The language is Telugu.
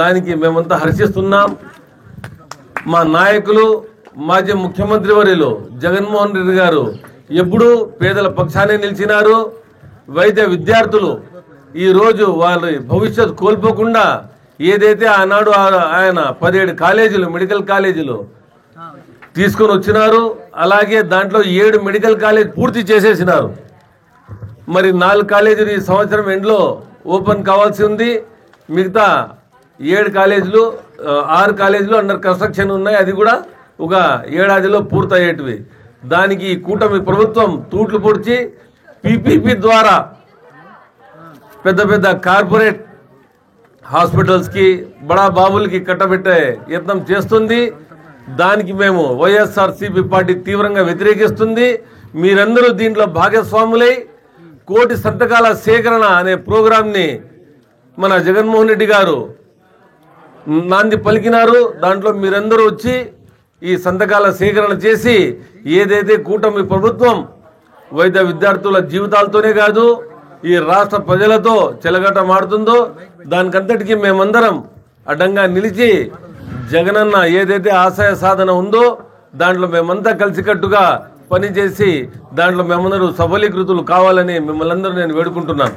దానికి మేమంతా హర్షిస్తున్నాం. మా నాయకులు మాజీ ముఖ్యమంత్రి వర్యులు జగన్మోహన్ రెడ్డి గారు ఎప్పుడూ పేదల పక్షానే నిలిచినారు. వైద్య విద్యార్థులు ఈ రోజు వాళ్ళ భవిష్యత్తు కోల్పోకుండా ఏదైతే ఆనాడు ఆయన 17 కాలేజీలు మెడికల్ కాలేజీలు తీసుకొని వచ్చినారు, అలాగే దాంట్లో 7 మెడికల్ కాలేజ్ పూర్తి చేసేసినారు. మరి 4 కాలేజీలు ఈ సంవత్సరం ఎండ్లో ఓపెన్ కావాల్సి ఉంది. మిగతా 7 కాలేజీలు 6 కాలేజీలు అండర్ కన్స్ట్రక్షన్ ఉన్నాయి. అది కూడా ఒక ఏడాదిలో పూర్తయ్యేటివి. దానికి కూటమి ప్రభుత్వం తూట్లు పొడిచి పీపీపీ ద్వారా పెద్ద పెద్ద కార్పొరేట్ హాస్పిటల్స్కి బడా బాబులకి కట్టబెట్టే యత్నం చేస్తుంది. దానికి మేము వైఎస్ఆర్సీపీ పార్టీ తీవ్రంగా వ్యతిరేకిస్తుంది. మీరందరూ దీంట్లో భాగస్వాములై 1 కోటి సంతకాల సేకరణ అనే ప్రోగ్రాంని మన జగన్మోహన్ రెడ్డి గారు నాంది పలికినారు. దాంట్లో మీరందరూ వచ్చి ఈ సంతకాల సేకరణ చేసి ఏదైతే కూటమి ప్రభుత్వం వైద్య విద్యార్థుల జీవితాలతోనే కాదు ఈ రాష్ట్ర ప్రజలతో చెలగటమాడుతుందో దానికంతటికీ మేమందరం అడ్డంగా నిలిచి జగనన్న ఏదైతే ఆశయ సాధన ఉందో దాంట్లో మేమంతా కలిసికట్టుగా పనిచేసి దాంట్లో మేమందరూ సఫలీకృతులు కావాలని మిమ్మల్ని అందరూ నేను వేడుకుంటున్నాను.